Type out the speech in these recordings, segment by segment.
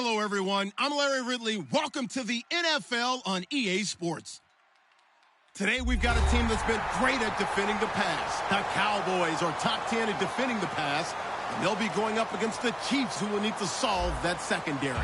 Hello, everyone. I'm Larry Ridley. Welcome to the NFL on EA Sports. Today, we've got a team that's been great at defending the pass. The Cowboys are top 10 at defending the pass, and they'll be going up against the Chiefs, who will need to solve that secondary.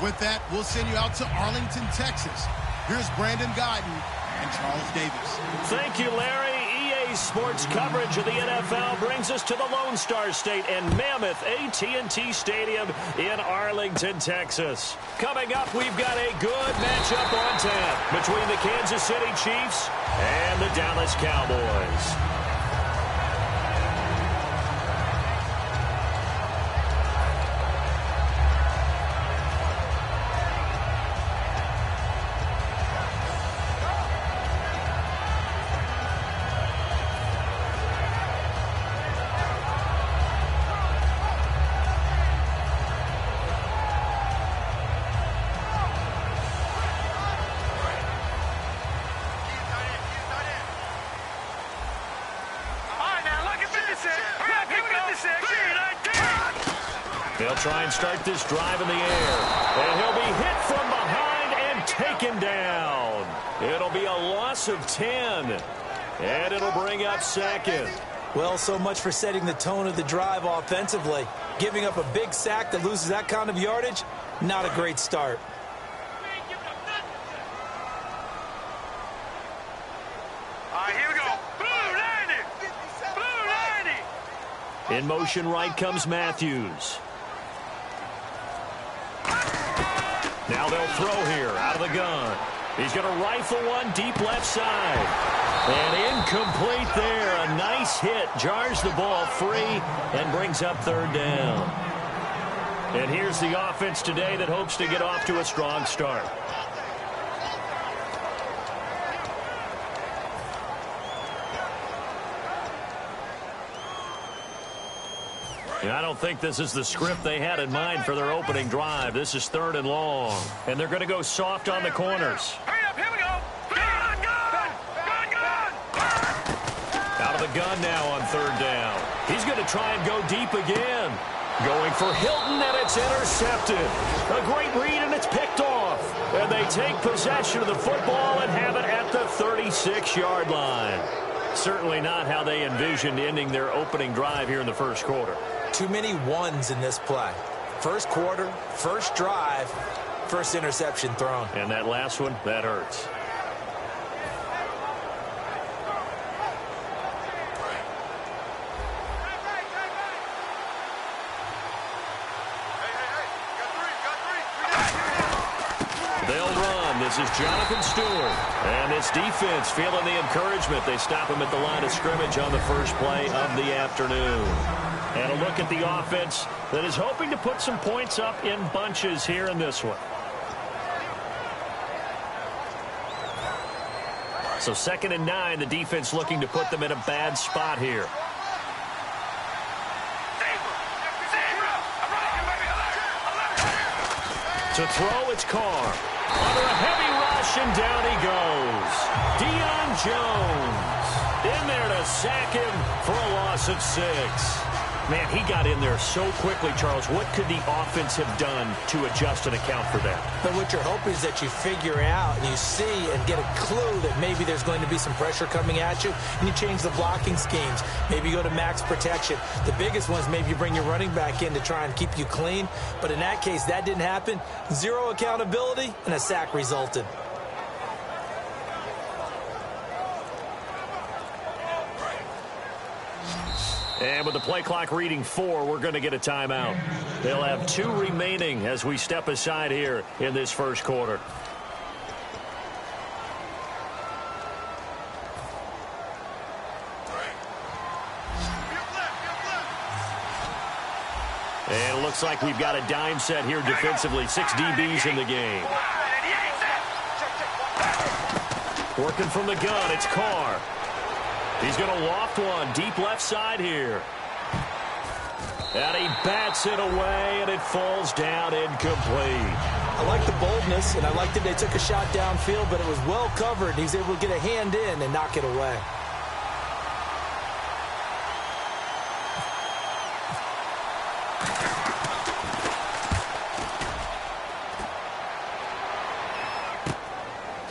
With that, we'll send you out to Arlington, Texas. Here's Brandon Guyton and Charles Davis. Thank you, Larry. EA Sports coverage of the NFL brings us to the Lone Star State and Mammoth AT&T Stadium in Arlington, Texas. Coming up, we've got a good matchup on tap between the Kansas City Chiefs and the Dallas Cowboys. They'll try and start this drive in the air. And he'll be hit from behind and taken down. It'll be a loss of 10. And it'll bring up second. Well, so much for setting the tone of the drive offensively. Giving up a big sack that loses that kind of yardage, not a great start. All right, here we go. Blue 90. Blue 90. In motion right comes Matthews. Now they'll throw here out of the gun. He's going to rifle one deep left side. And incomplete there. A nice hit. Jars the ball free and brings up third down. And here's the offense today that hopes to get off to a strong start. I don't think this is the script they had in mind for their opening drive. This is 3rd and long. And they're going to go soft on the corners. Hurry up, here we go. Gun. Out of the gun now on 3rd down. He's going to try and go deep again. Going for Hilton, and it's intercepted. A great read, and it's picked off. And they take possession of the football and have it at the 36-yard line. Certainly not how they envisioned ending their opening drive here in the first quarter. Too many ones in this play. First quarter, first drive, first interception thrown. And that last one, that hurts. They'll run. This is Jonathan Stewart. And this defense feeling the encouragement. They stop him at the line of scrimmage on the first play of the afternoon. And a look at the offense that is hoping to put some points up in bunches here in this one. So 2nd and 9, the defense looking to put them in a bad spot here. To throw, it's Carr. Under a heavy rush, and down he goes. Deion Jones in there to sack him for a loss of 6. Man, he got in there so quickly, Charles. What could the offense have done to adjust and account for that? But what you're hoping is that you figure out, you see, and get a clue that maybe there's going to be some pressure coming at you, and you change the blocking schemes. Maybe you go to max protection. The biggest one is maybe you bring your running back in to try and keep you clean. But in that case, that didn't happen. Zero accountability, and a sack resulted. And with the play clock reading 4, we're going to get a timeout. They'll have 2 remaining as we step aside here in this first quarter. And it looks like we've got a dime set here defensively. 6 DBs in the game. Working from the gun, it's Carr. He's going to loft one deep left side here. And he bats it away, and it falls down incomplete. I like the boldness, and I like that they took a shot downfield, but it was well covered. He was able to get a hand in and knock it away.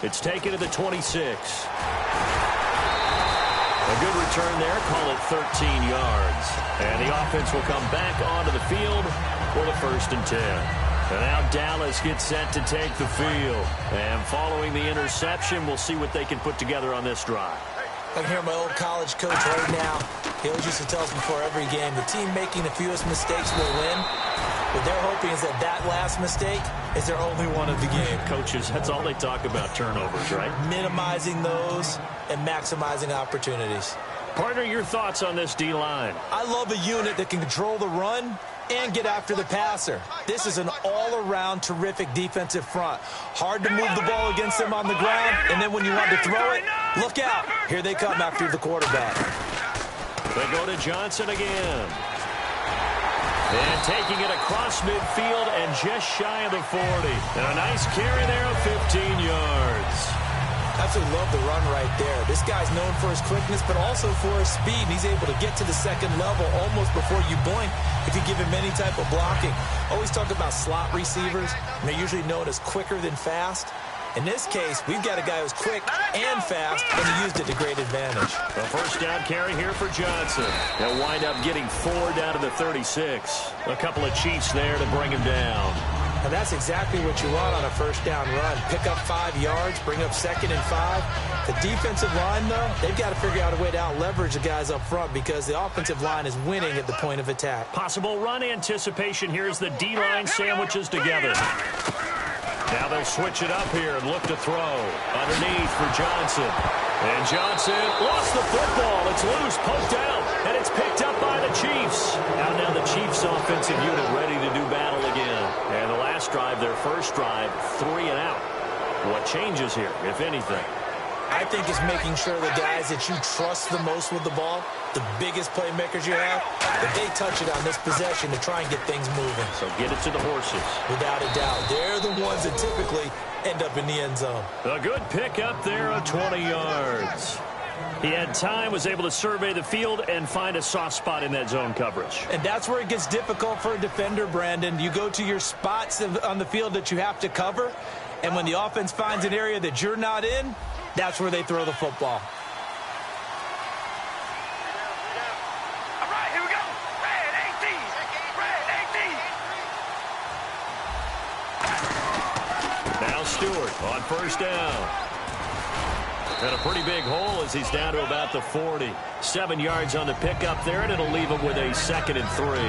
It's taken to the 26. A good return there, call it 13 yards. And the offense will come back onto the field for the 1st and 10. And now Dallas gets set to take the field. And following the interception, we'll see what they can put together on this drive. I can hear my old college coach right now. He always used to tell us before every game, the team making the fewest mistakes will win. What they're hoping is that that last mistake is their only one of the game. Coaches, that's all they talk about, turnovers, right? Minimizing those and maximizing opportunities. Partner, your thoughts on this D-line? I love a unit that can control the run and get after the passer. This is an all-around terrific defensive front. Hard to move the ball against them on the ground, and then when you want to throw it, look out. Here they come after the quarterback. They go to Johnson again. And taking it across midfield and just shy of the 40. And a nice carry there of 15 yards. Absolutely love the run right there. This guy's known for his quickness, but also for his speed. And he's able to get to the second level almost before you blink if you give him any type of blocking. Always talk about slot receivers, and they're usually known as quicker than fast. In this case, we've got a guy who's quick and fast, and he used it to great advantage. A 1st down carry here for Johnson. They'll wind up getting 4 down to the 36. A couple of Chiefs there to bring him down. And that's exactly what you want on a 1st down run. Pick up 5 yards, bring up 2nd and 5. The defensive line, though, they've got to figure out a way to out-leverage the guys up front because the offensive line is winning at the point of attack. Possible run anticipation here as the D-line sandwiches together. Now they'll switch it up here and look to throw. Underneath for Johnson. And Johnson lost the football. It's loose, poked out, and it's picked up by the Chiefs. Now the Chiefs offensive unit ready to do battle again. And the last drive, their 1st drive, 3 and out. What changes here, if anything? I think it's making sure the guys that you trust the most with the ball, the biggest playmakers you have, that they touch it on this possession to try and get things moving. So get it to the horses. Without a doubt. They're the ones that typically end up in the end zone. A good pick up there of 20 yards. He had time, was able to survey the field and find a soft spot in that zone coverage. And that's where it gets difficult for a defender, Brandon. You go to your spots on the field that you have to cover, and when the offense finds an area that you're not in, that's where they throw the football. All right, here we go. Red 18. Red 18. Now Stewart on 1st down. And a pretty big hole as he's down to about the 40. 7 yards on the pickup there, and it'll leave him with a 2nd and 3.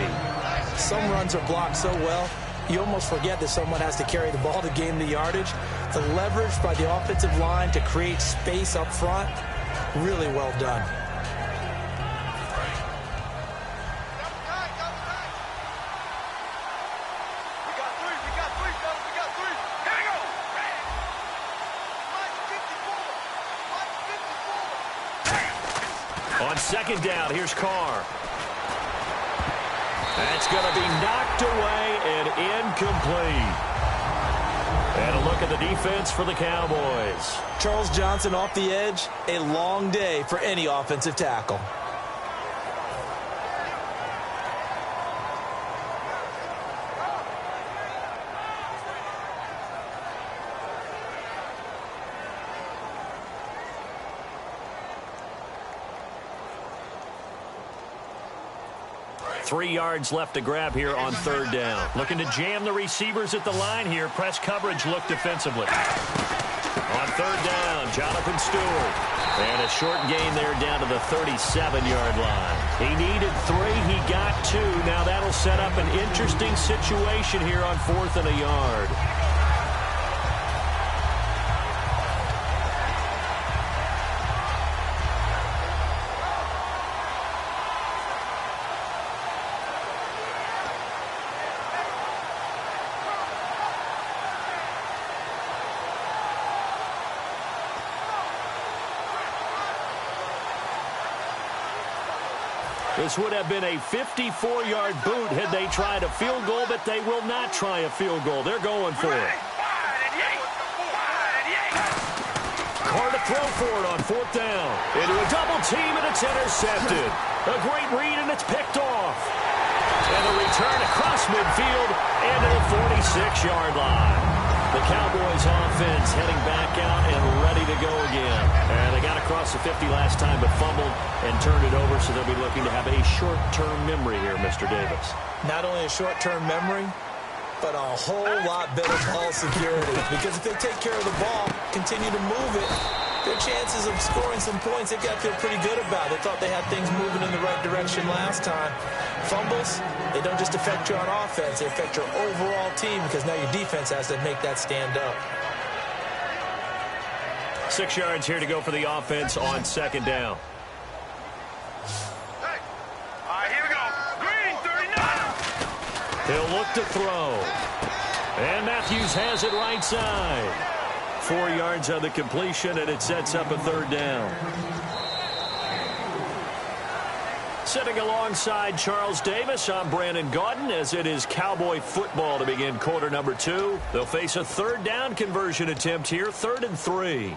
Some runs are blocked so well, you almost forget that someone has to carry the ball to gain the yardage. The leverage by the offensive line to create space up front, really well done. We got three, fellas. We got 3. Here we go. Red. On 2nd down, here's Carr. That's going to be knocked away and incomplete. And a look at the defense for the Cowboys. Charles Johnson off the edge, a long day for any offensive tackle. Three yards left to grab here on 3rd down. Looking to jam the receivers at the line here. Press coverage look defensively. On 3rd down, Jonathan Stewart. And a short gain there down to the 37-yard line. He needed 3. He got 2. Now that'll set up an interesting situation here on 4th and a yard. This would have been a 54-yard boot had they tried a field goal, but they will not try a field goal. They're going for it. Carr to throw for it on 4th down. Into a double team, and it's intercepted. A great read, and it's picked off. And a return across midfield and to the 46-yard line. The Cowboys offense heading back out and across the 50 last time, but fumbled and turned it over, so they'll be looking to have a short-term memory here, Mr. Davis. Not only a short-term memory, but a whole lot better ball security. Because if they take care of the ball, continue to move it, their chances of scoring some points, they've got to feel pretty good about. They thought they had things moving in the right direction last time. Fumbles, they don't just affect you on offense, they affect your overall team, because now your defense has to make that stand up. 6 yards here to go for the offense on second down. Hey. All right, here we go. Green, 39. He'll look to throw. And Matthews has it right side. 4 yards on the completion, and it sets up a third down. Sitting alongside Charles Davis, I'm Brandon Gaudin, as it is Cowboy football to begin quarter number 2. They'll face a third down conversion attempt here, 3rd and 3.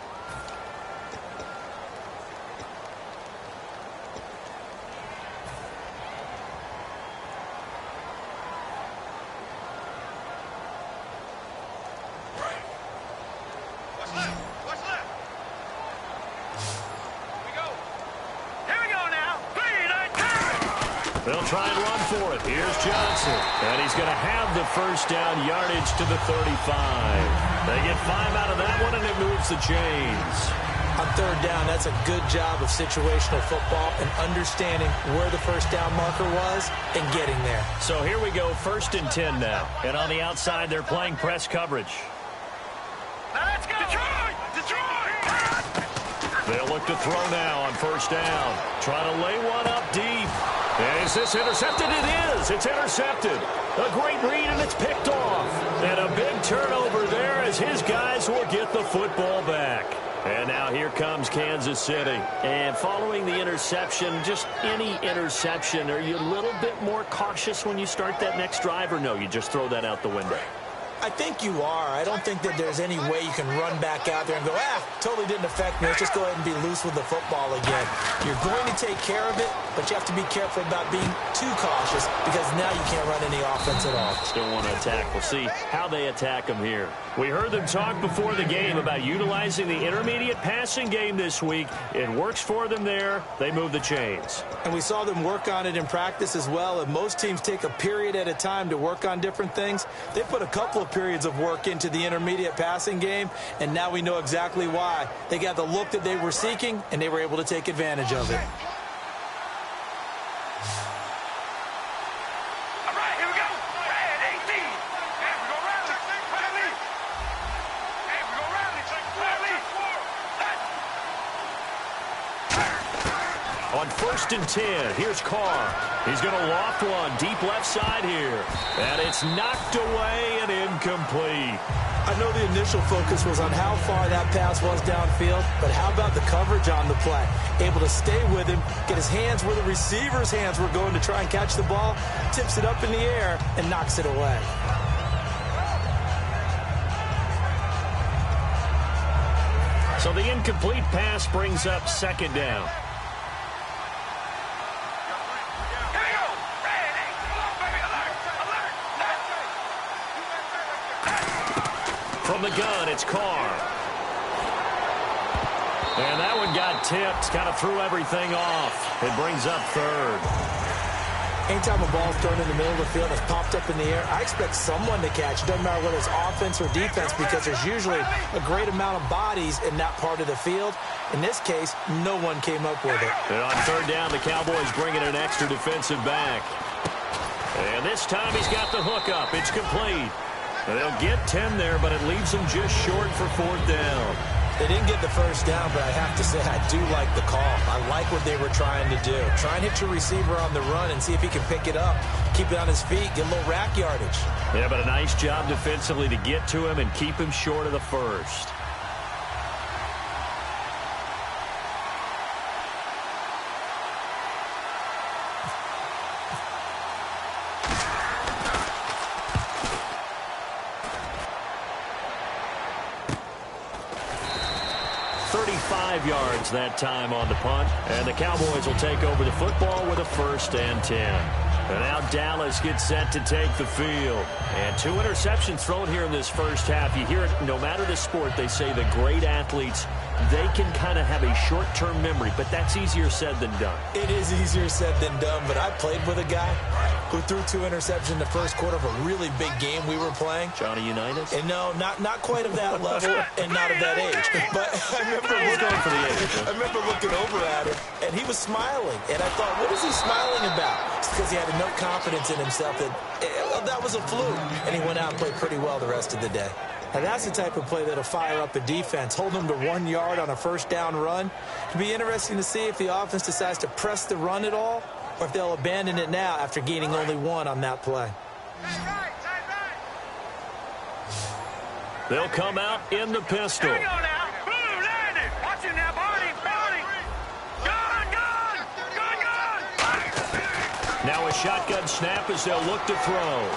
They'll try and run for it. Here's Johnson. And he's going to have the first down yardage to the 35. They get 5 out of that one, and it moves the chains. On third down, that's a good job of situational football and understanding where the first down marker was and getting there. So here we go, 1st and 10 now. And on the outside, they're playing press coverage. Now let's go. Detroit! Detroit! They'll look to throw now on first down. Trying to lay one up deep. And is this intercepted? It is. It's intercepted. A great read, and it's picked off. And a big turnover there as his guys will get the football back. And now here comes Kansas City. And following the interception, just any interception, are you a little bit more cautious when you start that next drive, or no, you just throw that out the window? I think you are. I don't think that there's any way you can run back out there and go, totally didn't affect me. Let's just go ahead and be loose with the football again. You're going to take care of it, but you have to be careful about being too cautious, because now you can't run any offense at all. Still want to attack. We'll see how they attack them here. We heard them talk before the game about utilizing the intermediate passing game this week. It works for them there. They move the chains. And we saw them work on it in practice as well. And most teams take a period at a time to work on different things. They put a couple of periods of work into the intermediate passing game, and now we know exactly why. They got the look that they were seeking, and they were able to take advantage of it. All right, here we go. Red 18. Hey, we go rally. Rally. Hey, we go rally. Rally. On 1st and 10, here's Carr. He's going to loft one deep left side here. And it's knocked away and incomplete. I know the initial focus was on how far that pass was downfield, but how about the coverage on the play? Able to stay with him, get his hands where the receiver's hands were going to try and catch the ball, tips it up in the air, and knocks it away. So the incomplete pass brings up 2nd down. From the gun, it's Carr. And that one got tipped, kind of threw everything off. It brings up 3rd. Anytime a ball's thrown in the middle of the field and it's popped up in the air, I expect someone to catch. It doesn't matter whether it's offense or defense, because there's usually a great amount of bodies in that part of the field. In this case, no one came up with it. And on 3rd down, the Cowboys bring in an extra defensive back. And this time he's got the hook up. It's complete. They'll get 10 there, but it leaves them just short for 4th down. They didn't get the first down, but I have to say I do like the call. I like what they were trying to do. Try and hit your receiver on the run and see if he can pick it up. Keep it on his feet, get a little rack yardage. Yeah, but a nice job defensively to get to him and keep him short of the first. Yards that time on the punt, and the Cowboys will take over the football with a 1st and 10. And now Dallas gets set to take the field. And 2 interceptions thrown here in this first half. You hear it, no matter the sport, they say the great athletes they can kind of have a short-term memory, but that's easier said than done. It is easier said than done, but I played with a guy who threw 2 interceptions in the first quarter of a really big game we were playing. Johnny Unitas? And no, not quite of that level and not of that age. But I remember looking over at him, and he was smiling. And I thought, what is he smiling about? It's because he had enough confidence in himself that was a fluke. And he went out and played pretty well the rest of the day. And that's the type of play that'll fire up a defense, hold them to 1 yard on a first down run. It'll be interesting to see if the offense decides to press the run at all, or if they'll abandon it now after gaining only 1 on that play. They'll come out in the pistol. Here we go now. Blue landed. Watch it now, Barney. Gun. Now a shotgun snap as they'll look to throw.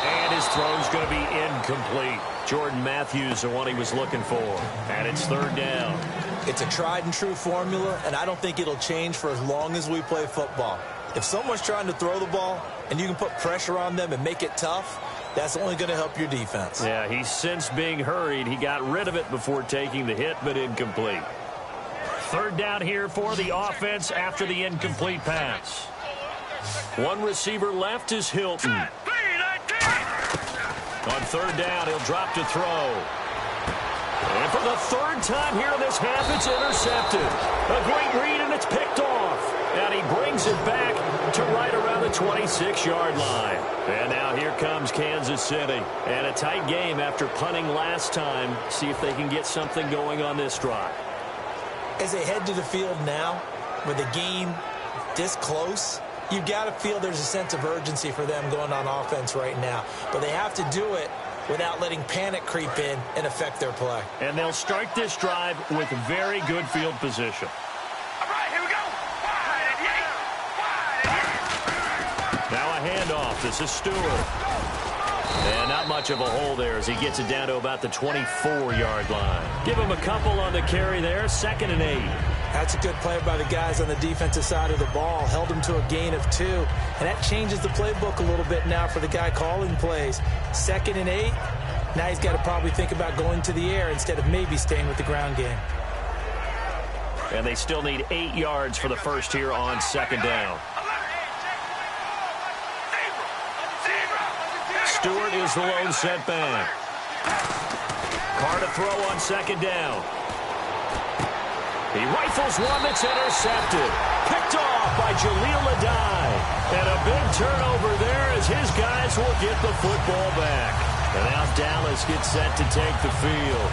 And his throw's going to be incomplete. Jordan Matthews, the one he was looking for. And it's 3rd down. It's a tried-and-true formula, and I don't think it'll change for as long as we play football. If someone's trying to throw the ball and you can put pressure on them and make it tough, that's only going to help your defense. Yeah, he's since being hurried. He got rid of it before taking the hit, but incomplete. 3rd down here for the offense after the incomplete pass. 1 receiver left is Hilton. On 3rd down, he'll drop to throw. And for the 3rd time here in this half, it's intercepted. A great read, and it's picked off. And he brings it back to right around the 26-yard line. And now here comes Kansas City. And a tight game after punting last time. See if they can get something going on this drive. As they head to the field now, with the game this close, you've got to feel there's a sense of urgency for them going on offense right now. But they have to do it without letting panic creep in and affect their play. And they'll start this drive with very good field position. All right, here we go. Now a handoff. This is Stewart. And not much of a hole there as he gets it down to about the 24-yard line. Give him a couple on the carry there. 2nd and 8. That's a good play by the guys on the defensive side of the ball. Held them to a gain of 2. And that changes the playbook a little bit now for the guy calling plays. 2nd and 8. Now he's got to probably think about going to the air instead of maybe staying with the ground game. And they still need 8 yards for the first here on 2nd down. Stewart is the lone setback. Carr to throw on 2nd down. He rifles one that's intercepted. Picked off by Jaleel Adai. And a big turnover there as his guys will get the football back. And now Dallas gets set to take the field.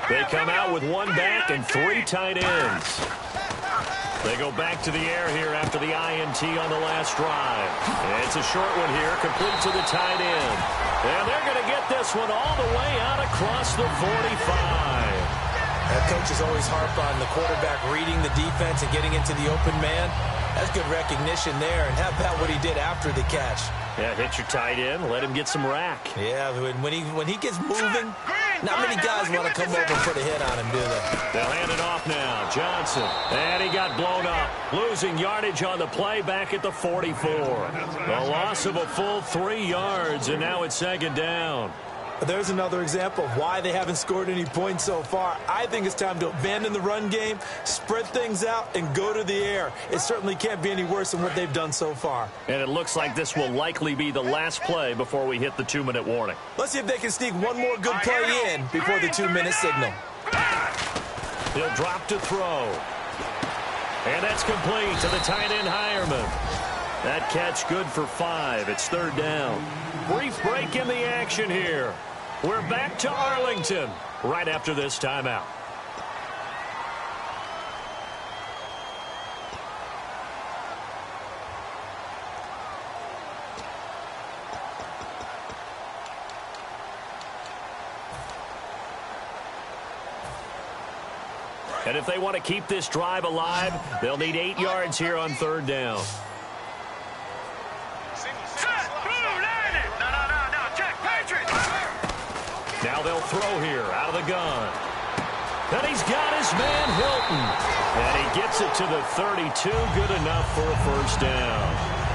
They come out with 1 back and 3 tight ends. They go back to the air here after the INT on the last drive. And it's a short one here, complete to the tight end. And they're going to get this one all the way out across the 45. Coaches always harp on the quarterback reading the defense and getting into the open man. That's good recognition there. And how about what he did after the catch? Yeah, hit your tight end, let him get some rack. Yeah, when he gets moving, not many guys want to come over and put a hit on him, do they? They'll hand it off now. Johnson. And he got blown up. Losing yardage on the play back at the 44. A loss of a full 3 yards, and now it's 2nd down. There's another example of why they haven't scored any points so far. I think it's time to abandon the run game, spread things out, and go to the air. It certainly can't be any worse than what they've done so far. And it looks like this will likely be the last play before we hit the 2-minute warning. Let's see if they can sneak one more good play in before the 2-minute signal. He'll drop to throw. And that's complete to the tight end Hireman. That catch good for 5. It's 3rd down. Brief break in the action here. We're back to Arlington right after this timeout. And if they want to keep this drive alive, they'll need 8 yards here on 3rd down. No, check, Patriots. Now they'll throw here out of the gun. And he's got his man Hilton. And he gets it to the 32. Good enough for a first down.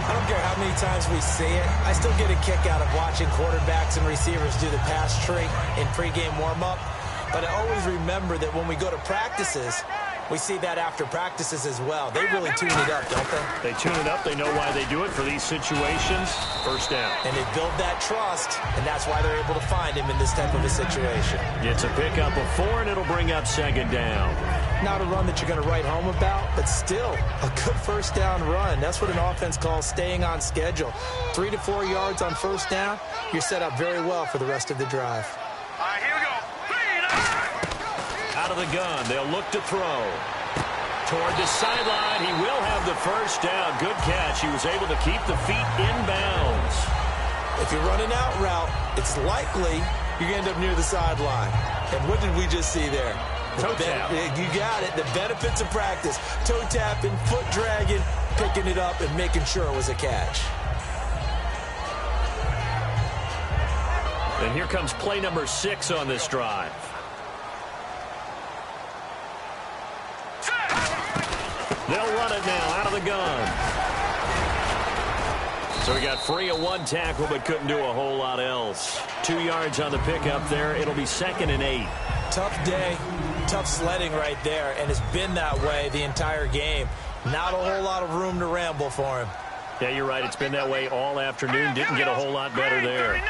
I don't care how many times we see it. I still get a kick out of watching quarterbacks and receivers do the pass tree in pregame warm-up. But I always remember that when we go to practices, we see that after practices as well. They really tune it up, don't they? They tune it up. They know why they do it for these situations. First down. And they build that trust, and that's why they're able to find him in this type of a situation. It's a pickup of 4, and it'll bring up second down. Not a run that you're going to write home about, but still a good first down run. That's what an offense calls staying on schedule. 3 to 4 yards on first down, you're set up very well for the rest of the drive. All right, here we go. Out of the gun, they'll look to throw. Toward the sideline, he will have the first down. Good catch. He was able to keep the feet in bounds. If you're running out route, it's likely you're going to end up near the sideline. And what did we just see there? Toe tap. You got it. The benefits of practice. Toe tapping, foot dragging, picking it up, and making sure it was a catch. And here comes play number 6 on this drive. They'll run it now out of the gun. So he got free of 1 tackle but couldn't do a whole lot else. 2 yards on the pickup there. It'll be 2nd and 8. Tough day, tough sledding right there, and it's been that way the entire game. Not a whole lot of room to ramble for him. Yeah, you're right. It's been that way all afternoon. Didn't get a whole lot better there.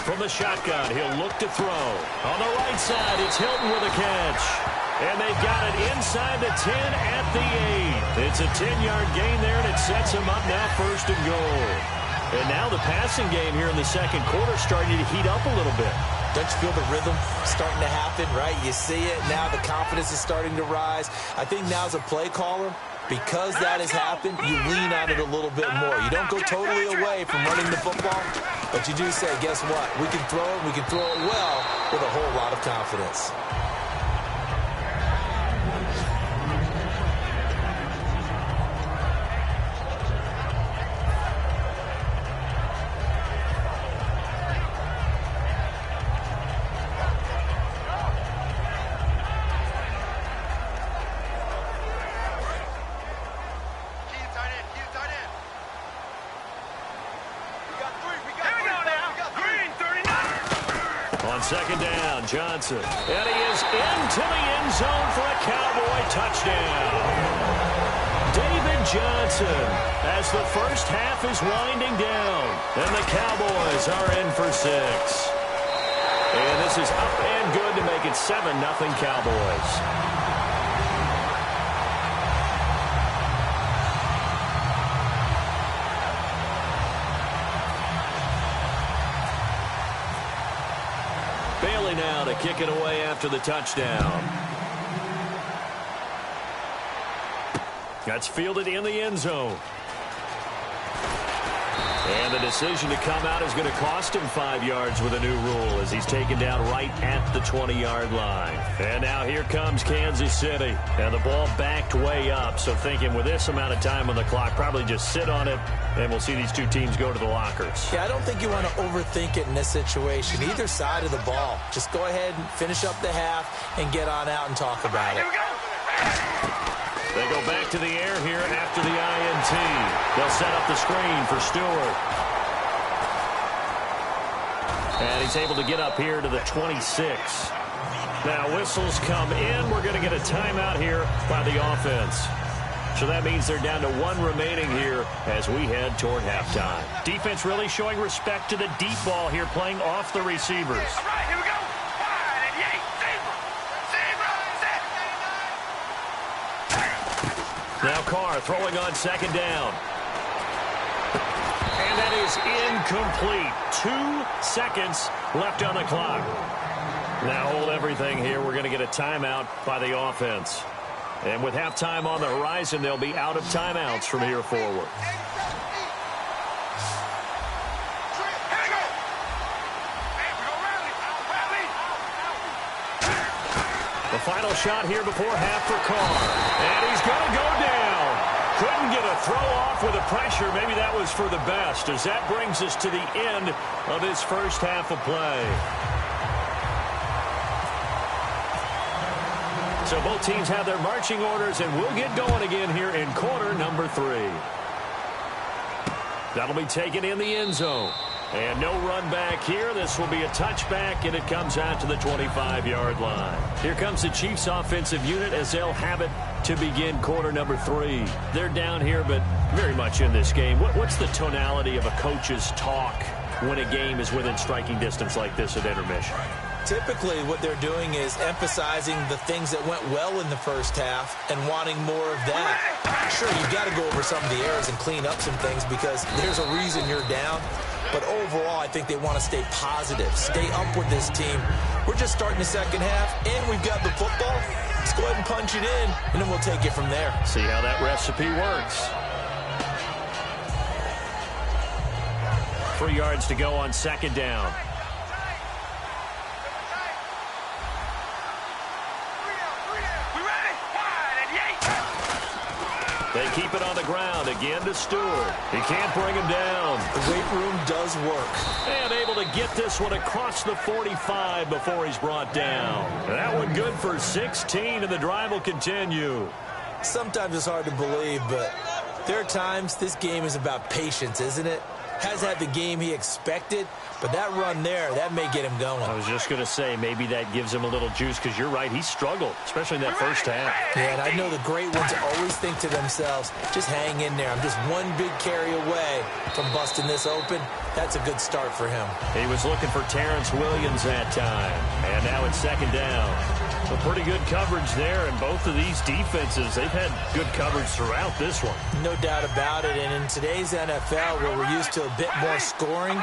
From the shotgun, he'll look to throw. On the right side, it's Hilton with a catch. And they've got it inside the 10 at the 8. It's a 10-yard gain there, and it sets him up now 1st and goal. And now the passing game here in the second quarter starting to heat up a little bit. Don't you feel the rhythm starting to happen, right? You see it. Now the confidence is starting to rise. I think now as a play caller, because that has happened, you lean on it a little bit more. You don't go totally away from running the football, but you do say, guess what? We can throw it. We can throw it well with a whole lot of confidence. Second down, Johnson. And he is into the end zone for a Cowboy touchdown. David Johnson as the first half is winding down. And the Cowboys are in for 6. And this is up and good to make it 7-0 Cowboys. Now to kick it away after the touchdown. That's fielded in the end zone. And the decision to come out is going to cost him 5 yards with a new rule as he's taken down right at the 20-yard line. And now here comes Kansas City. And the ball backed way up. So thinking with this amount of time on the clock, probably just sit on it, and we'll see these two teams go to the lockers. Yeah, I don't think you want to overthink it in this situation. Either side of the ball. Just go ahead and finish up the half and get on out and talk about it. They go back to the air here after the INT. They'll set up the screen for Stewart. And he's able to get up here to the 26. Now whistles come in. We're going to get a timeout here by the offense. So that means they're down to 1 remaining here as we head toward halftime. Defense really showing respect to the deep ball here, playing off the receivers. All right, here we go. 5 and 8. Now Carr throwing on second down. And that is incomplete. 2 seconds left on the clock. Now hold everything here. We're going to get a timeout by the offense. And with halftime on the horizon, they'll be out of timeouts from here forward. The final shot here before half for Carr. And he's going to go down. Couldn't get a throw off with the pressure. Maybe that was for the best, as that brings us to the end of this first half of play. So both teams have their marching orders, and we'll get going again here in quarter number 3. That'll be taken in the end zone. And no run back here. This will be a touchback, and it comes out to the 25-yard line. Here comes the Chiefs' offensive unit as they'll have it to begin quarter number 3. They're down here, but very much in this game. What's the tonality of a coach's talk when a game is within striking distance like this at intermission? Typically, what they're doing is emphasizing the things that went well in the first half and wanting more of that. Sure, you've got to go over some of the errors and clean up some things because there's a reason you're down. But overall, I think they want to stay positive, stay up with this team. We're just starting the second half, and we've got the football. Let's go ahead and punch it in, and then we'll take it from there. See how that recipe works. 3 yards to go on second down. They keep it on the ground again to Stewart. He can't bring him down. The weight room does work. And able to get this one across the 45 before he's brought down. That one good for 16, and the drive will continue. Sometimes it's hard to believe, but there are times this game is about patience, isn't it? Has had the game he expected, but that run there, that may get him going. I was just going to say, maybe that gives him a little juice, because you're right, he struggled, especially in that first half. Yeah, and I know the great ones always think to themselves, just hang in there. I'm just one big carry away from busting this open. That's a good start for him. He was looking for Terrence Williams that time, and now it's second down. So pretty good coverage there, and both of these defenses, they've had good coverage throughout this one. No doubt about it, and in today's NFL, where we're used to a bit more scoring,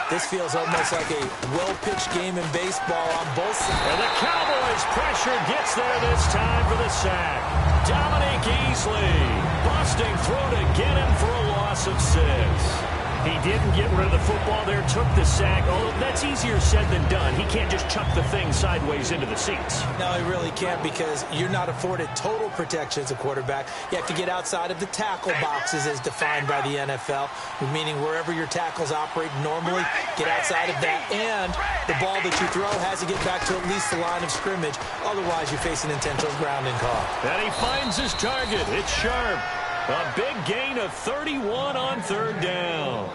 this feels almost like a well-pitched game in baseball on both sides. And the Cowboys' pressure gets there this time for the sack. Dominic Easley busting through to get him for a loss of 6. He didn't get rid of the football there, took the sack. Although that's easier said than done. He can't just chuck the thing sideways into the seats. No, he really can't, because you're not afforded total protection as a quarterback. You have to get outside of the tackle boxes as defined by the NFL, meaning wherever your tackles operate normally, get outside of that. And the ball that you throw has to get back to at least the line of scrimmage. Otherwise, you face an intentional grounding call. And he finds his target. It's sharp. A big gain of 31 on third down.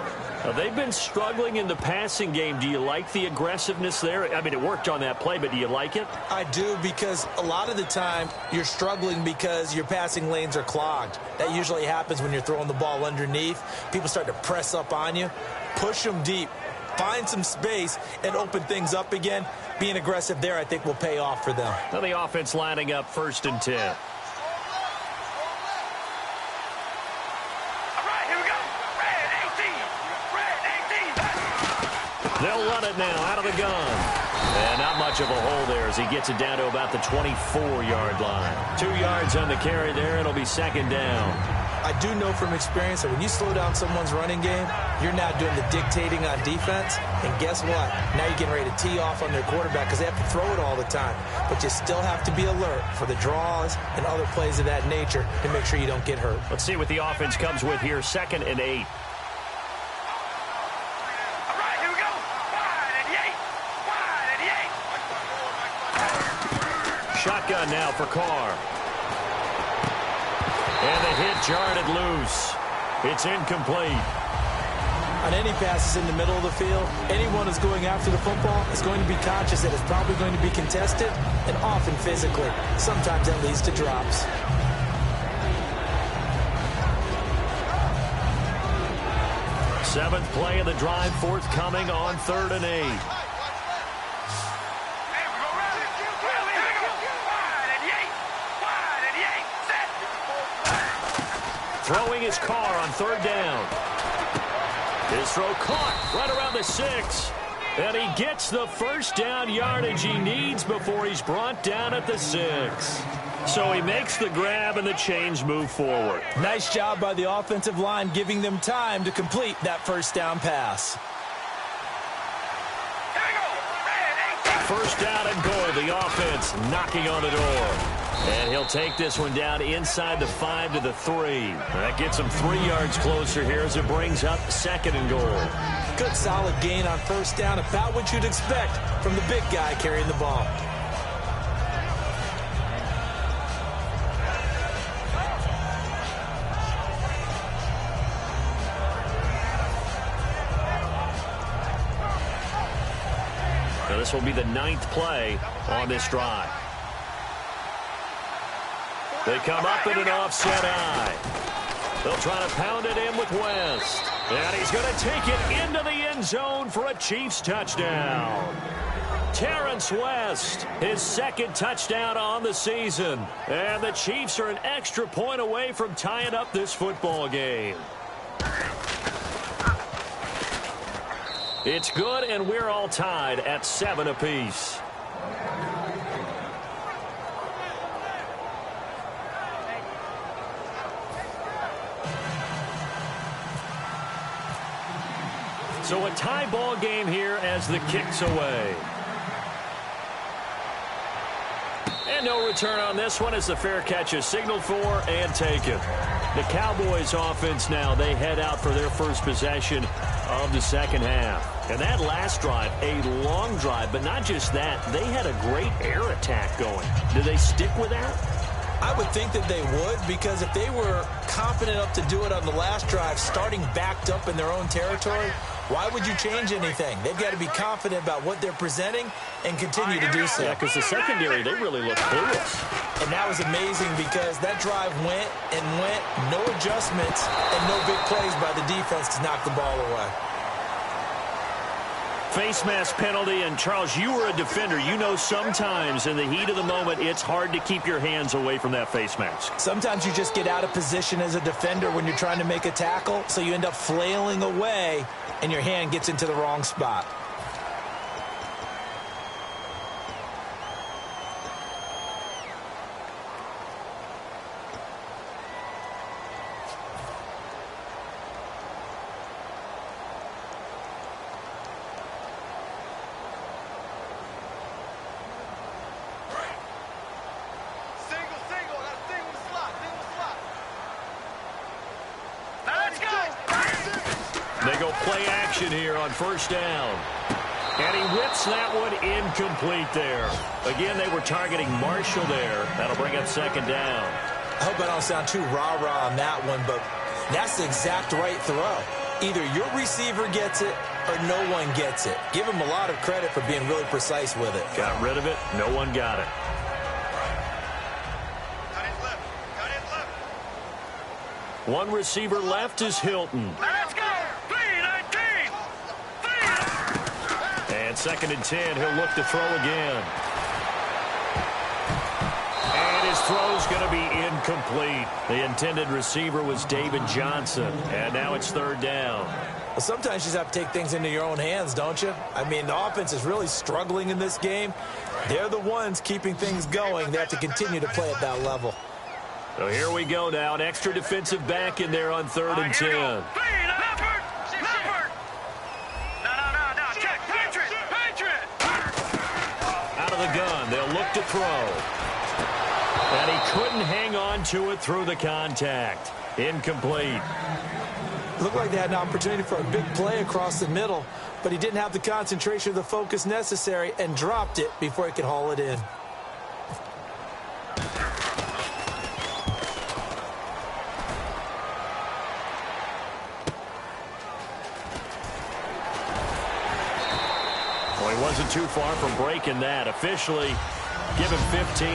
They've been struggling in the passing game. Do you like the aggressiveness there? I mean, it worked on that play, but do you like it? I do, because a lot of the time you're struggling because your passing lanes are clogged. That usually happens when you're throwing the ball underneath. People start to press up on you. Push them deep. Find some space and open things up again. Being aggressive there, I think, will pay off for them. Now the offense lining up 1st and 10. They'll run it now out of the gun. And not much of a hole there as he gets it down to about the 24-yard line. 2 yards on the carry there. It'll be second down. I do know from experience that when you slow down someone's running game, you're now doing the dictating on defense. And guess what? Now you're getting ready to tee off on their quarterback because they have to throw it all the time. But you still have to be alert for the draws and other plays of that nature to make sure you don't get hurt. Let's see what the offense comes with here. 2nd and 8. Shotgun now for Carr. And the hit jarred it loose. It's incomplete. On any passes in the middle of the field, anyone who's going after the football is going to be conscious that it's probably going to be contested, and often physically. Sometimes that leads to drops. Seventh play of the drive forthcoming on 3rd and 8. Throwing his Carr on 3rd down. His throw caught right around the 6. And he gets the first down yardage he needs before he's brought down at the 6. So he makes the grab and the chains move forward. Nice job by the offensive line, giving them time to complete that first down pass. First down and goal. The offense knocking on the door. And he'll take this one down inside the 5 to the 3. That gets him 3 yards closer here as it brings up 2nd and goal. Good solid gain on first down, about what you'd expect from the big guy carrying the ball. Now this will be the 9th play on this drive. They come up in an offset eye. They'll try to pound it in with West. And he's going to take it into the end zone for a Chiefs touchdown. Terrence West, his 2nd touchdown on the season. And the Chiefs are an extra point away from tying up this football game. It's good, and we're all tied at 7 apiece. So a tie ball game here as the kick's away. And no return on this one as the fair catch is signaled for and taken. The Cowboys offense now, they head out for their first possession of the second half. And that last drive, a long drive, but not just that, they had a great air attack going. Do they stick with that? I would think that they would, because if they were confident enough to do it on the last drive, starting backed up in their own territory, why would you change anything? They've got to be confident about what they're presenting and continue to do so. Yeah, because the secondary, they really look clueless. And that was amazing because that drive went and went, no adjustments, and no big plays by the defense to knock the ball away. Face mask penalty, and Charles, you were a defender. You know sometimes in the heat of the moment, it's hard to keep your hands away from that face mask. Sometimes you just get out of position as a defender when you're trying to make a tackle, so you end up flailing away, and your hand gets into the wrong spot. They go play action here on first down. And he whips that one incomplete there. Again, they were targeting Marshall there. That'll bring up second down. I hope I don't sound too rah-rah on that one, but that's the exact right throw. Either your receiver gets it or no one gets it. Give him a lot of credit for being really precise with it. Got rid of it. No one got it. One receiver left is Hilton. Let's go! 3-19! And 2nd and 10, he'll look to throw again. And his throw's going to be incomplete. The intended receiver was David Johnson. And now it's 3rd down. Well, sometimes you just have to take things into your own hands, don't you? I mean, the offense is really struggling in this game. They're the ones keeping things going. They have to continue to play at that level. So here we go now. An extra defensive back in there on 3rd and 10. Leopard! No. Check. Patriot! Out of the gun. They'll look to throw. And he couldn't hang on to it through the contact. Incomplete. It looked like they had an opportunity for a big play across the middle, but he didn't have the concentration or the focus necessary and dropped it before he could haul it in. Well, he wasn't too far from breaking that. Officially, give him 15.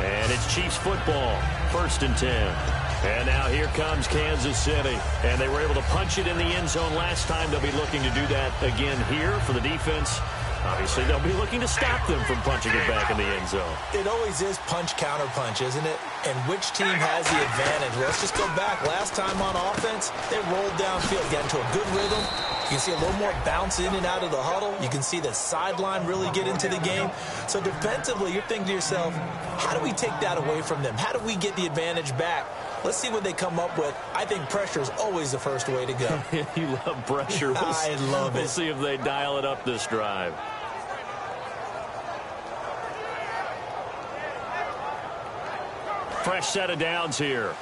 And it's Chiefs football, 1st and 10. And now here comes Kansas City. And they were able to punch it in the end zone last time. They'll be looking to do that again here for the defense. Obviously, they'll be looking to stop them from punching it back in the end zone. It always is punch-counter-punch, isn't it? And which team has the advantage? Well, let's just go back. Last time on offense, they rolled downfield, got into a good rhythm. You can see a little more bounce in and out of the huddle. You can see the sideline really get into the game. So defensively, you're thinking to yourself, how do we take that away from them? How do we get the advantage back? Let's see what they come up with. I think pressure is always the first way to go. You love pressure. I love it. We'll see if they dial it up this drive. Fresh set of downs here.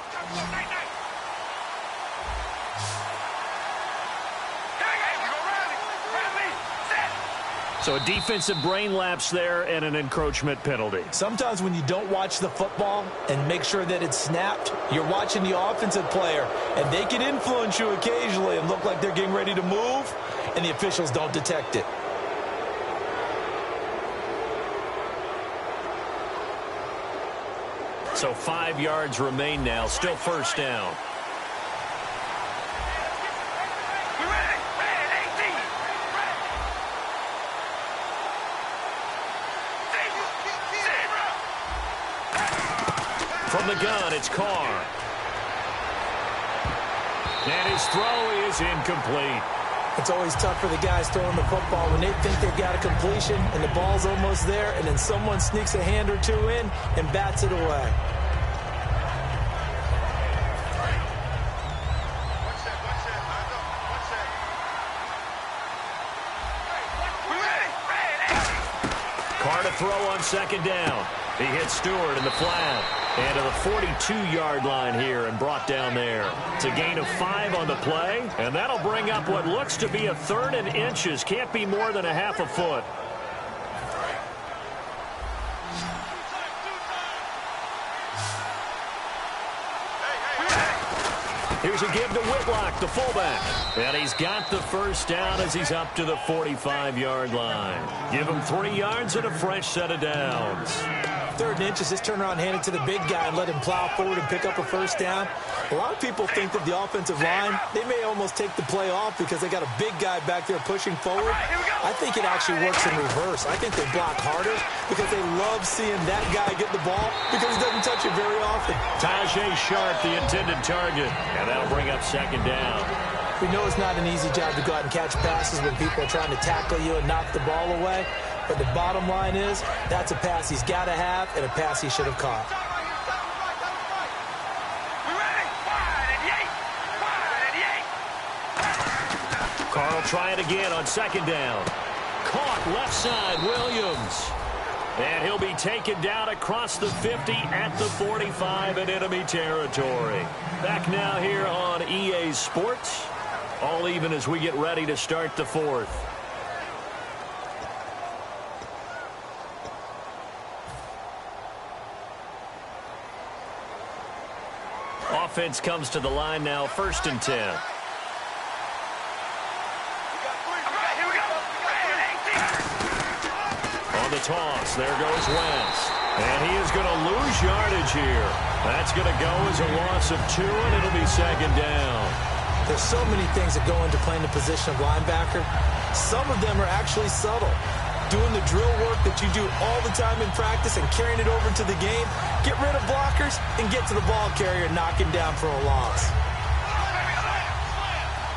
So a defensive brain lapse there and an encroachment penalty. Sometimes when you don't watch the football and make sure that it's snapped, you're watching the offensive player, and they can influence you occasionally and look like they're getting ready to move, and the officials don't detect it. So 5 yards remain now, still first down. From the gun, it's Carr. And his throw is incomplete. It's always tough for the guys throwing the football when they think they've got a completion and the ball's almost there, and then someone sneaks a hand or two in and bats it away. Carr to throw on second down. He hits Stewart in the flat. And to the 42-yard line here and brought down there. It's a gain of 5 on the play, and that'll bring up what looks to be a 3rd and inches. Can't be more than a half a foot. Here's a give to Whitlock, the fullback. And he's got the first down as he's up to the 45-yard line. Give him 3 yards and a fresh set of downs. 3rd and inches, just turn around and hand it to the big guy and let him plow forward and pick up a first down. A lot of people think that the offensive line, they may almost take the play off because they got a big guy back there pushing forward. I think it actually works in reverse. I think they block harder because they love seeing that guy get the ball because he doesn't touch it very often. Tajay Sharp, the intended target, and that'll bring up second down. We know it's not an easy job to go out and catch passes when people are trying to tackle you and knock the ball away. But the bottom line is, that's a pass he's got to have and a pass he should have caught. Carl try it again on second down. Caught left side, Williams. And he'll be taken down across the 50 at the 45 in enemy territory. Back now here on EA Sports. All even as we get ready to start the 4th. Offense comes to the line now, 1st and 10. On the toss, there goes Wentz. And he is going to lose yardage here. That's going to go as a loss of 2, and it'll be second down. There's so many things that go into playing the position of linebacker. Some of them are actually subtle. Doing the drill work that you do all the time in practice and carrying it over to the game. Get rid of blockers and get to the ball carrier and knock him down for a loss.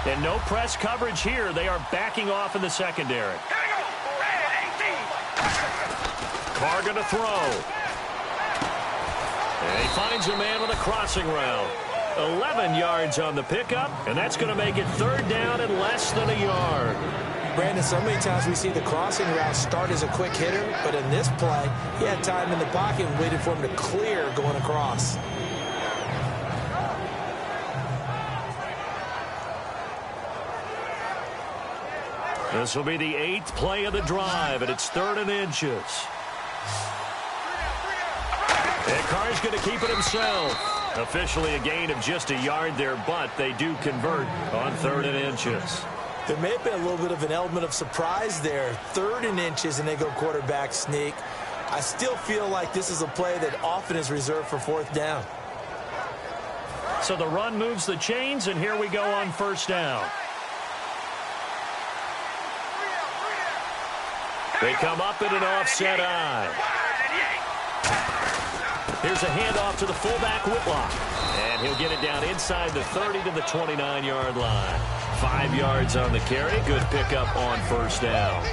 And no press coverage here. They are backing off in the secondary. Carr going to throw. And he finds a man with a crossing route. 11 yards on the pickup, and that's going to make it 3rd down and less than a yard. Brandon, so many times we see the crossing route start as a quick hitter, but in this play, he had time in the pocket and waited for him to clear going across. This will be the 8th play of the drive, and it's 3rd and inches. And Carr's going to keep it himself. Officially a gain of just a yard there, but they do convert on 3rd and inches. There may have been a little bit of an element of surprise there. 3rd and inches, and they go quarterback sneak. I still feel like this is a play that often is reserved for 4th down. So the run moves the chains, and here we go on 1st down. They come up in an offset eye. Here's a handoff to the fullback, Whitlock. And he'll get it down inside the 30 to the 29-yard line. 5 yards on the carry. Good pickup on 1st down.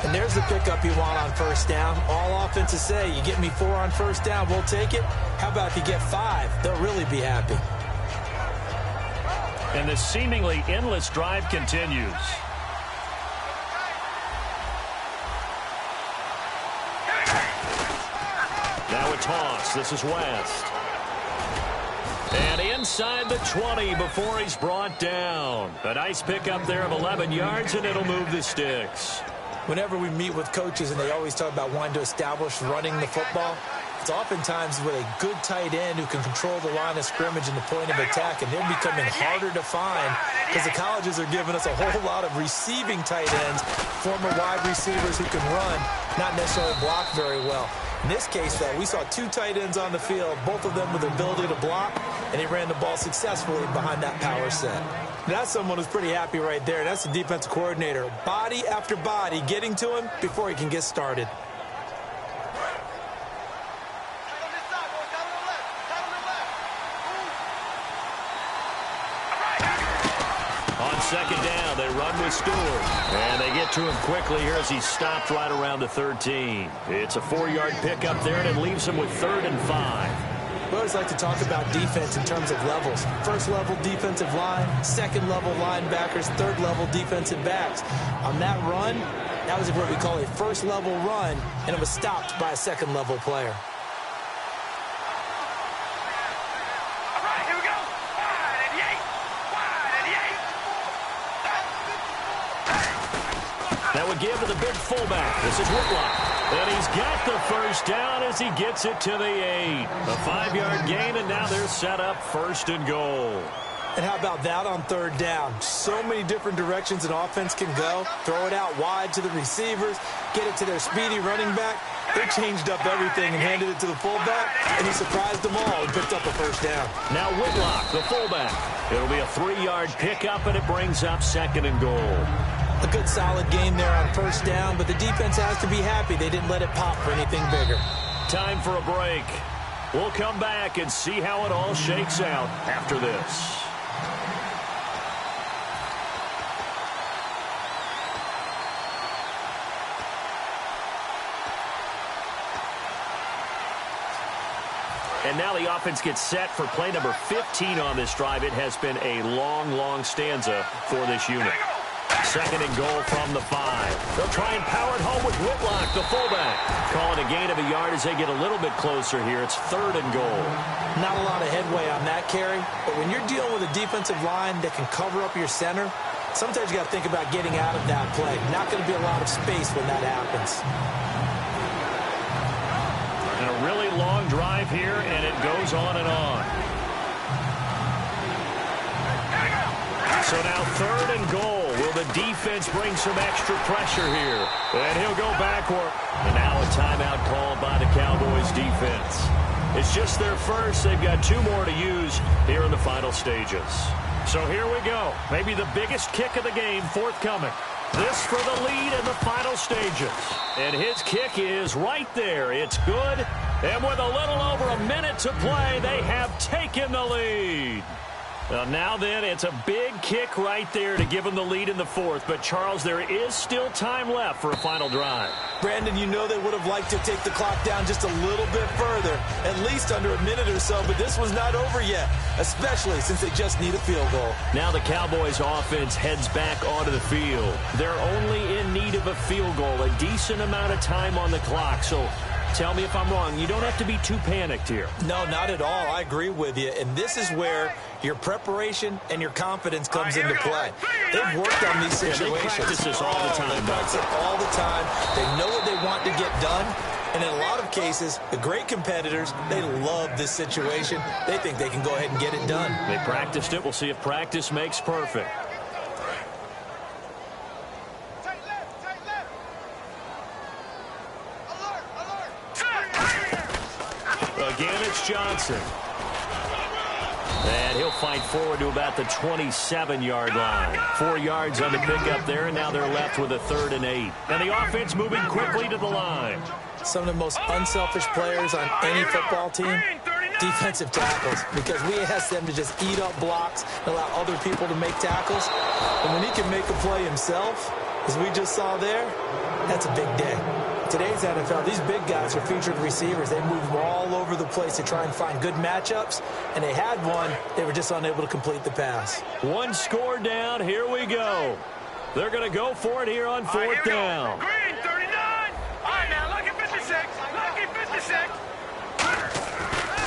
And there's the pickup you want on 1st down. All offenses say, you get me 4 on 1st down, we'll take it. How about if you get 5? They'll really be happy. And this seemingly endless drive continues. Now a toss. This is West. And inside the 20 before he's brought down. A nice pickup there of 11 yards, and it'll move the sticks. Whenever we meet with coaches and they always talk about wanting to establish running the football, it's oftentimes with a good tight end who can control the line of scrimmage and the point of attack, and they're becoming harder to find because the colleges are giving us a whole lot of receiving tight ends, former wide receivers who can run, not necessarily block very well. In this case, though, we saw two tight ends on the field, both of them with the ability to block, and he ran the ball successfully behind that power set. That's someone who's pretty happy right there. That's the defensive coordinator. Body after body getting to him before he can get started. On second down, they run with Stewart. And they get to him quickly here as he's stopped right around the 13. It's a 4-yard pickup there, and it leaves him with 3rd and 5. We always like to talk about defense in terms of levels. First level defensive line, second level linebackers, third level defensive backs. On that run, that was what we call a first level run, and it was stopped by a second level player. All right, here we go. Wide and yay. Wide and yay. That would give to the big fullback. This is Whitlock. And he's got the first down as he gets it to the 8. A 5-yard gain, and now they're set up 1st and goal. And how about that on 3rd down? So many different directions an offense can go. Throw it out wide to the receivers, get it to their speedy running back. They changed up everything and handed it to the fullback, and he surprised them all and picked up a 1st down. Now Whitlock, the fullback. It'll be a 3-yard pickup, and it brings up 2nd and goal. A good solid gain there on 1st down, but the defense has to be happy they didn't let it pop for anything bigger. Time for a break. We'll come back and see how it all shakes out after this. And now the offense gets set for play number 15 on this drive. It has been a long, long stanza for this unit. 2nd and goal from the 5. They'll try and power it home with Whitlock, the fullback. Calling a gain of a yard as they get a little bit closer here. It's 3rd and goal. Not a lot of headway on that carry, but when you're dealing with a defensive line that can cover up your center, sometimes you got to think about getting out of that play. Not going to be a lot of space when that happens. And a really long drive here, and it goes on and on. So now 3rd and goal. Will the defense bring some extra pressure here? And he'll go backward. And now a timeout called by the Cowboys defense. It's just their first. They've got 2 more to use here in the final stages. So here we go. Maybe the biggest kick of the game forthcoming. This for the lead in the final stages. And his kick is right there. It's good. And with a little over a minute to play, they have taken the lead. Now then, it's a big kick right there to give them the lead in the 4th. But, Charles, there is still time left for a final drive. Brandon, you know they would have liked to take the clock down just a little bit further, at least under a minute or so. But this one's not over yet, especially since they just need a field goal. Now the Cowboys offense heads back onto the field. They're only in need of a field goal, a decent amount of time on the clock. So tell me if I'm wrong. You don't have to be too panicked here. No, not at all. I agree with you. And this is where your preparation and your confidence comes into play. They've worked on these situations. They practice this all the time. They practice it all the time. They know what they want to get done. And in a lot of cases, the great competitors, they love this situation. They think they can go ahead and get it done. They practiced it. We'll see if practice makes perfect. Again, it's Johnson. And he'll fight forward to about the 27-yard line. 4 yards on the pickup there, and now they're left with a 3rd and 8. And the offense moving quickly to the line. Some of the most unselfish players on any football team, defensive tackles, because we ask them to just eat up blocks and allow other people to make tackles. And when he can make a play himself, as we just saw there, that's a big day. Today's NFL, these big guys are featured receivers. They move all over the place to try and find good matchups, and they had one. They were just unable to complete the pass. 1 score down. Here we go. They're going to go for it here on 4th down. Green, 39. All right, now, lucky 56. Lucky 56.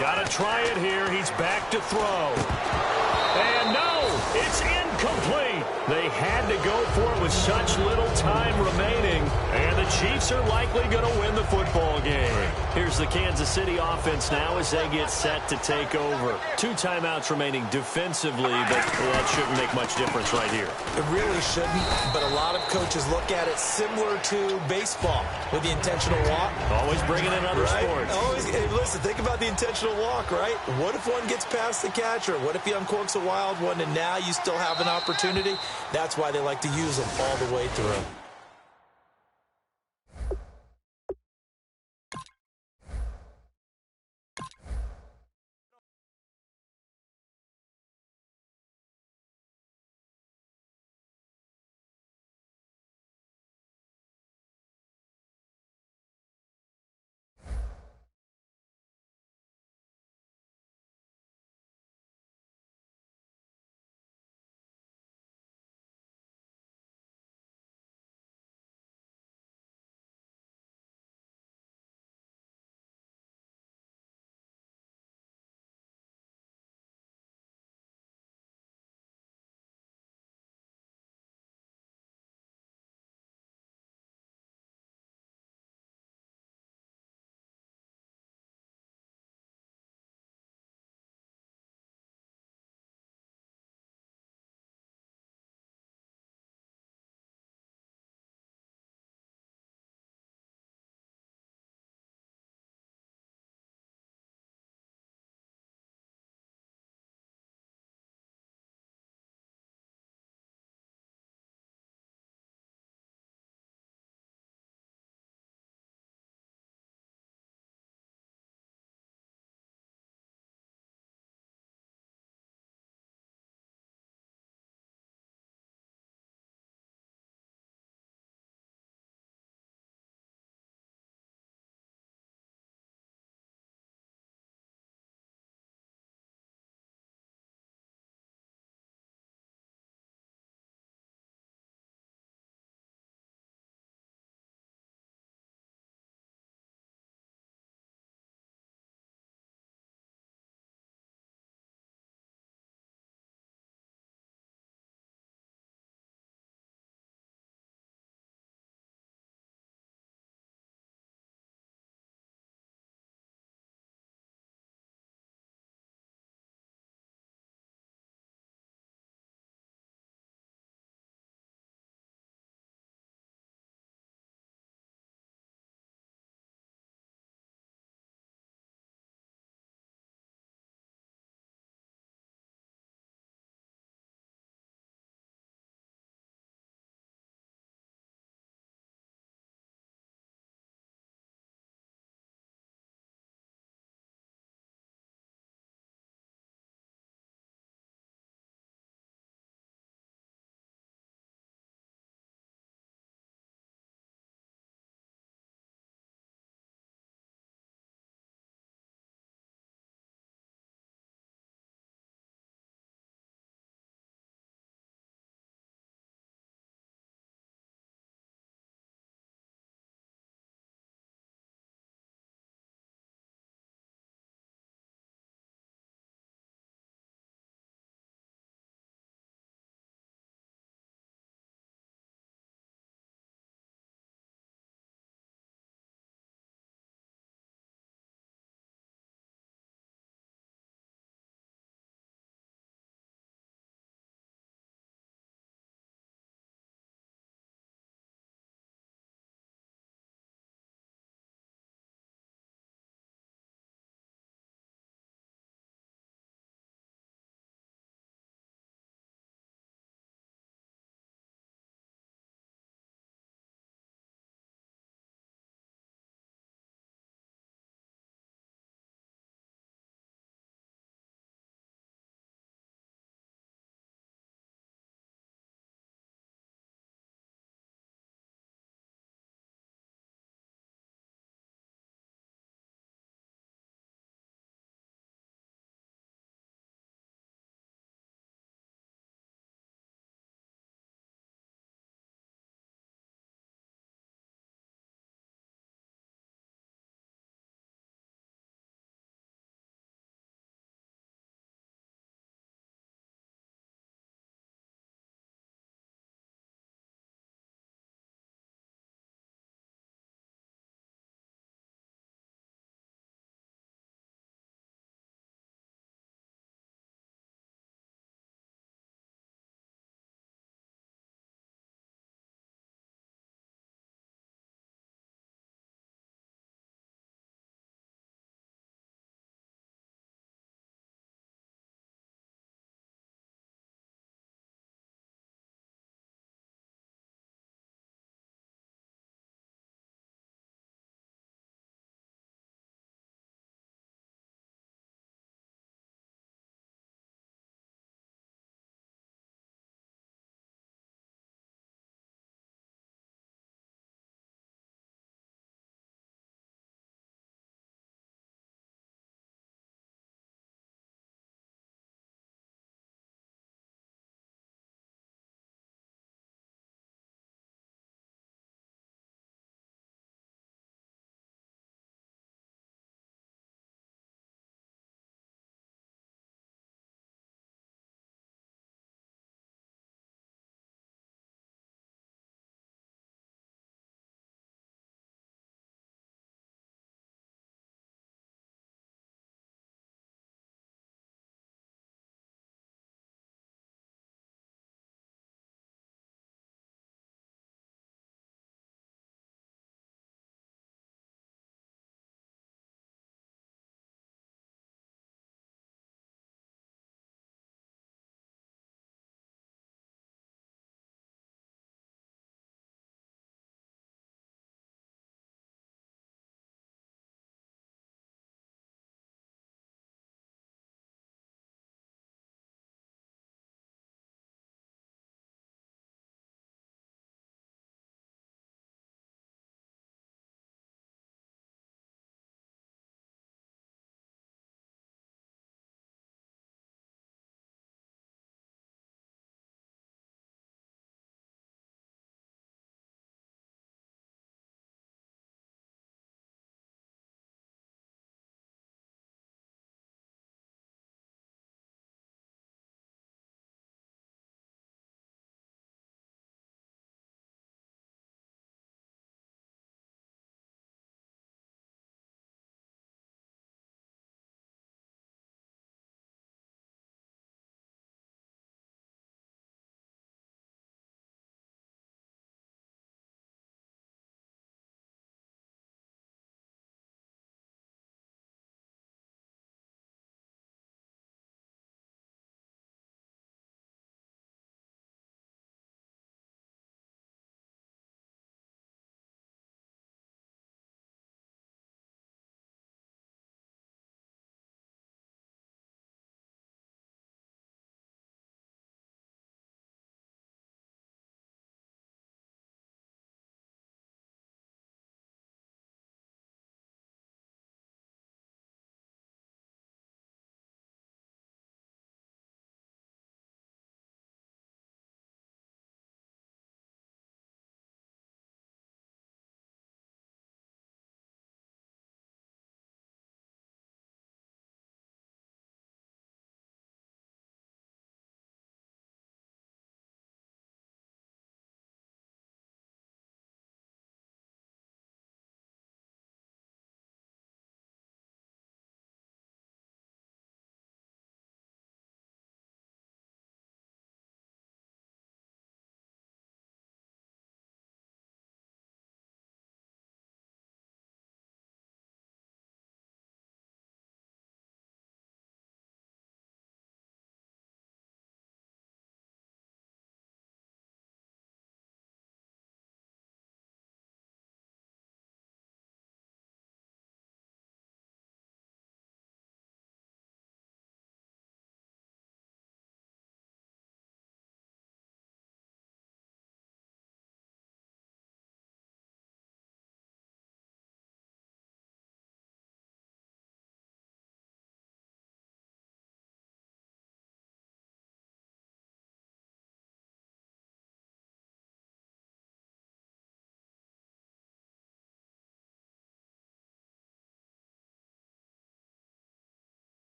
Got to try it here. He's back to throw. And no, it's incomplete. They had to go for it with such little time remaining. And the Chiefs are likely going to win the football game. Here's the Kansas City offense now as they get set to take over. 2 timeouts remaining defensively, but that shouldn't make much difference right here. It really shouldn't, but a lot of coaches look at it similar to baseball with the intentional walk. Always bringing in other sports. Always, hey, listen, think about the intentional walk, right? What if one gets past the catcher? What if he uncorks a wild one and now you still have an opportunity? That's why they like to use them all the way through.